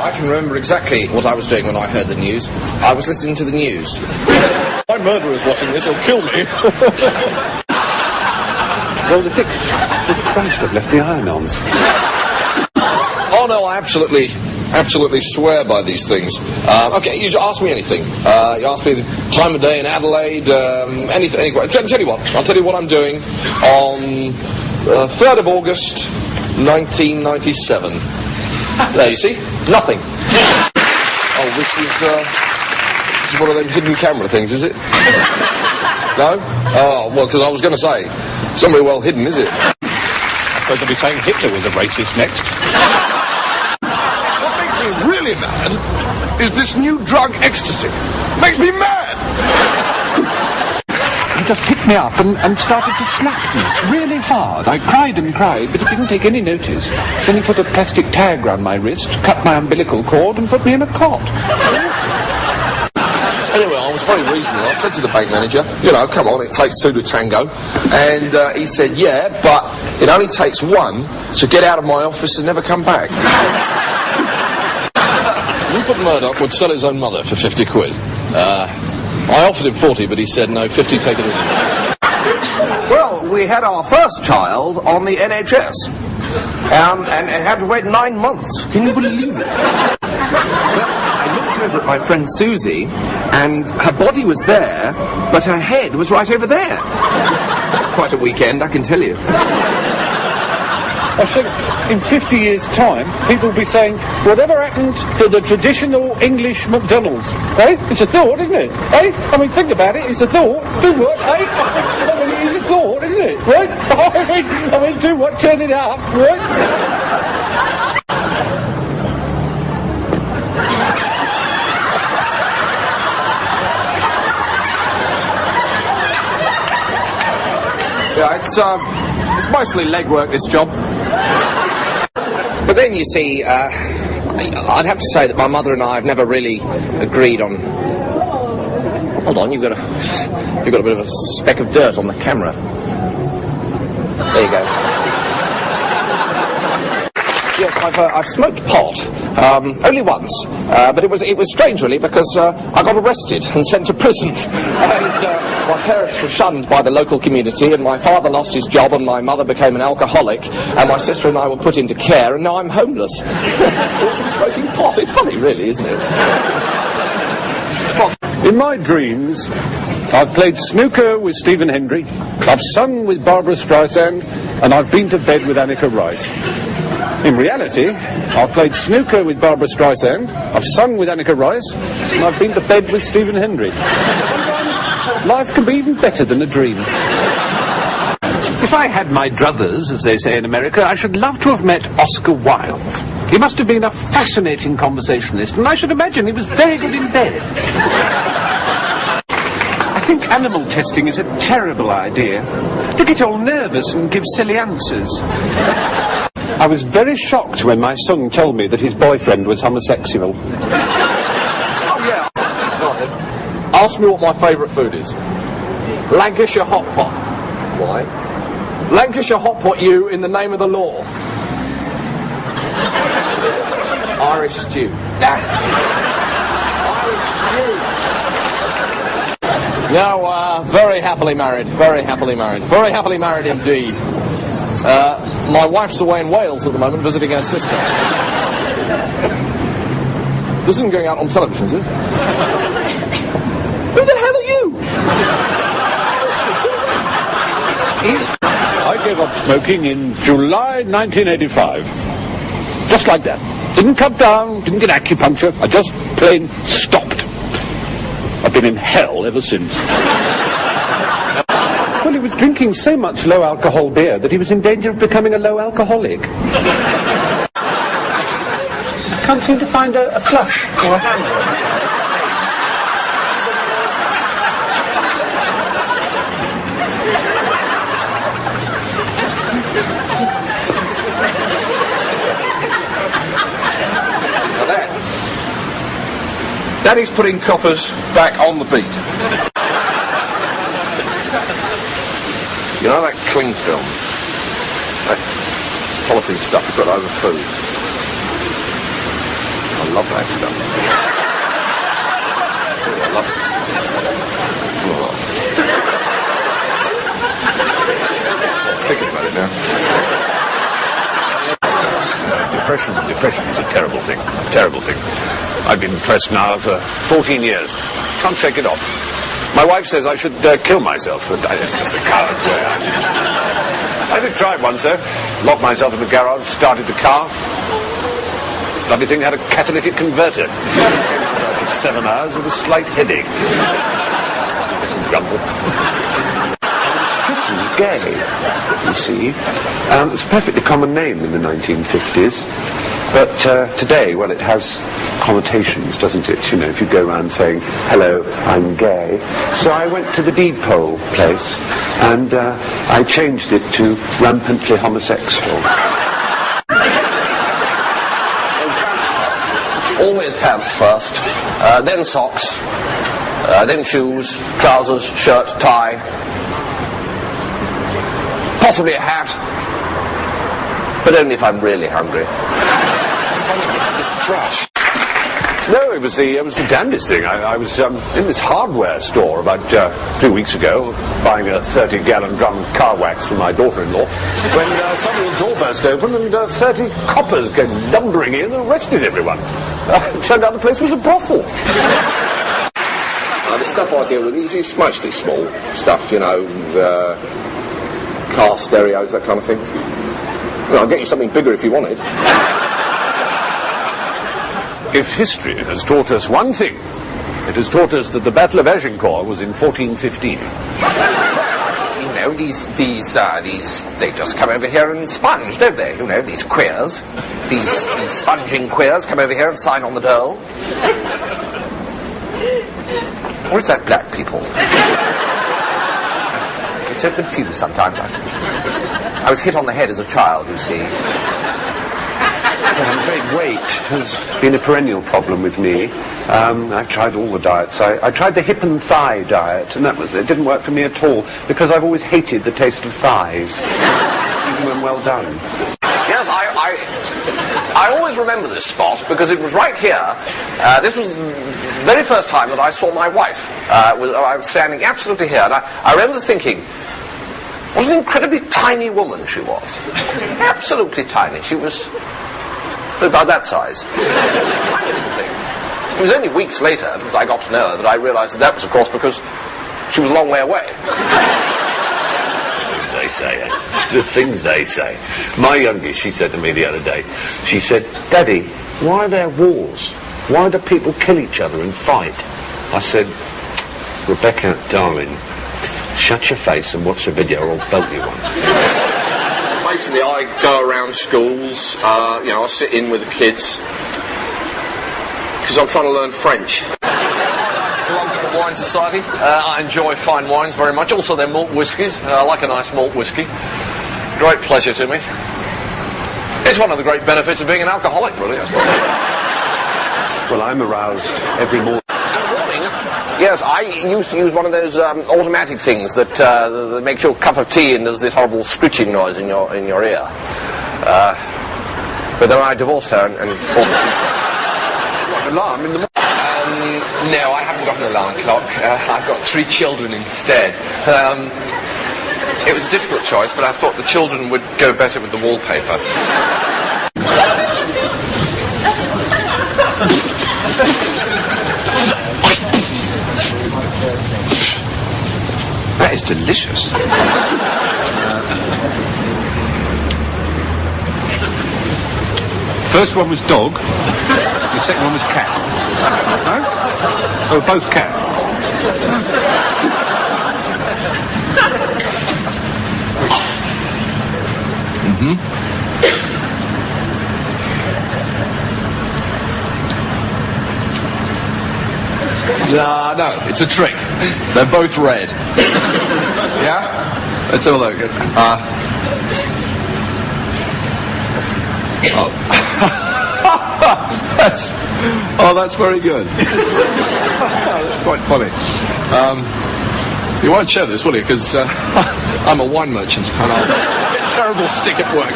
Well, I can remember exactly what I was doing when I heard the news. I was listening to the news. My murderer's watching this, he'll kill me. Well, the Dick Christ have left the iron on. Oh, no, I absolutely swear by these things. Okay, you ask me anything. You ask me the time of day in Adelaide, anything. Anyway, tell you what. I'll tell you what I'm doing on 3rd of August, 1997. There, you see? Nothing. Oh, this is one of them hidden camera things, is it? No? Oh, well, because I was going to say, it's not very well hidden, is it? I suppose they'll be saying Hitler was a racist next. What makes me really mad is this new drug, ecstasy. Makes me mad! He just picked me up and started to slap me really hard. I cried and cried, but he didn't take any notice. Then he put a plastic tag round my wrist, cut my umbilical cord, and put me in a cot. Anyway, I was very reasonable. I said to the bank manager, you know, come on, it takes two to tango. And he said, yeah, but it only takes one to get out of my office and never come back. Rupert Murdoch would sell his own mother for 50 quid. I offered him 40, but he said, no, 50, take it all. Well, we had our first child on the NHS. And had to wait 9 months. Can you believe it? I looked over at my friend Susie, and her body was there, but her head was right over there. It's quite a weekend, I can tell you. I said, in 50 years' time, people will be saying, whatever happened to the traditional English McDonald's? Eh? It's a thought, isn't it? Eh? I mean, think about it, it's a thought. Do what, eh? I mean, it's a thought, isn't it? Right? I mean, do what, turn it up, right? Yeah, it's mostly legwork, this job. But then, you see, I'd have to say that my mother and I have never really agreed on... Hold on, you've got a bit of a speck of dirt on the camera. There you go. Yes, I've smoked pot, only once, but it was strange really because I got arrested and sent to prison, and my parents were shunned by the local community, and my father lost his job, and my mother became an alcoholic, and my sister and I were put into care, and now I'm homeless. Smoking pot, it's funny really, isn't it? In my dreams, I've played snooker with Stephen Hendry, I've sung with Barbara Streisand, and I've been to bed with Annika Rice. In reality, I've played snooker with Barbara Streisand, I've sung with Annika Rice, and I've been to bed with Stephen Hendry. Sometimes life can be even better than a dream. If I had my druthers, as they say in America, I should love to have met Oscar Wilde. He must have been a fascinating conversationalist, and I should imagine he was very good in bed. I think animal testing is a terrible idea. They get all nervous and give silly answers. I was very shocked when my son told me that his boyfriend was homosexual. Oh, yeah. Right then. Ask me what my favourite food is. Lancashire hot pot. Why? Lancashire hot pot you in the name of the law. Irish stew. Damn. Irish stew. No, very happily married. Very happily married. Very happily married indeed. My wife's away in Wales at the moment visiting her sister. This isn't going out on television, is it? Who the hell are you? I gave up smoking in July 1985. Just like that. Didn't cut down, didn't get acupuncture, I just plain stopped. I've been in hell ever since. Well, he was drinking so much low-alcohol beer that he was in danger of becoming a low-alcoholic. Can't seem to find a flush or a handle. Daddy's putting coppers back on the beat. You know that cling film? That politics stuff you've got over food? I love that stuff. Oh, I love it. Oh. Thinking about it now. Depression is a terrible thing. Terrible thing. I've been depressed now for 14 years. Can't shake it off. My wife says I should kill myself, but it's just a coward way. I did try it once, though. Locked myself in the garage, started the car. Bloody thing had a catalytic converter. 7 hours with a slight headache. Grumble. Christened gay, you see. It's a perfectly common name in the 1950s. But today, well, it has connotations, doesn't it? You know, if you go around saying, hello, I'm gay. So I went to the deed poll place, and I changed it to rampantly homosexual. Always pants first, then socks, then shoes, trousers, shirt, tie, possibly a hat, but only if I'm really hungry. It's funny, we had this thrush. No, it was the damnedest thing. I was in this hardware store about 2 weeks ago, buying a 30-gallon drum of car wax for my daughter-in-law, when suddenly the door burst open and 30 coppers came lumbering in and arrested everyone. It turned out the place was a brothel. The stuff I deal with is mostly small stuff, you know, car stereos, that kind of thing. Well, I'll get you something bigger if you want it. If history has taught us one thing, it has taught us that the Battle of Agincourt was in 1415. You know, these, they just come over here and sponge, don't they? You know, these queers, these sponging queers come over here and sign on the dole. Or is that black people? I get so confused sometimes. I was hit on the head as a child, you see. Well, I'm afraid weight has been a perennial problem with me. I've tried all the diets. I tried the hip and thigh diet, and it didn't work for me at all, because I've always hated the taste of thighs, even when well done. Yes, I always remember this spot, because it was right here. This was the very first time that I saw my wife. I was standing absolutely here, and I remember thinking, what an incredibly tiny woman she was. Absolutely tiny. She was about that size. Tiny little thing. It was only weeks later, as I got to know her, that I realised that was, of course, because she was a long way away. They say, the things they say. My youngest, she said to me the other day, she said, Daddy, why are there wars? Why do people kill each other and fight? I said, Rebecca, darling, shut your face and watch the video or I'll belt you one. Basically, I go around schools, I sit in with the kids, because I'm trying to learn French. I belong to the Wine Society. I enjoy fine wines very much. Also, their malt whiskies. I like a nice malt whiskey. Great pleasure to me. It's one of the great benefits of being an alcoholic, really, I suppose. Well, I'm aroused every morning. Yes, I used to use one of those automatic things that makes your cup of tea and does this horrible screeching noise in your ear. But then I divorced her and bought the tea. What, an alarm in the morning? No, I haven't got an alarm clock. I've got 3 children instead. It was a difficult choice, but I thought the children would go better with the wallpaper. That is delicious. First one was dog, the second one was cat. No? They were both cat. Mm-hmm. No, it's a trick. They're both red. Yeah? Let's have a look. That's very good. That's quite funny. You won't share this, will you? Because I'm a wine merchant and I'll get a terrible stick at work.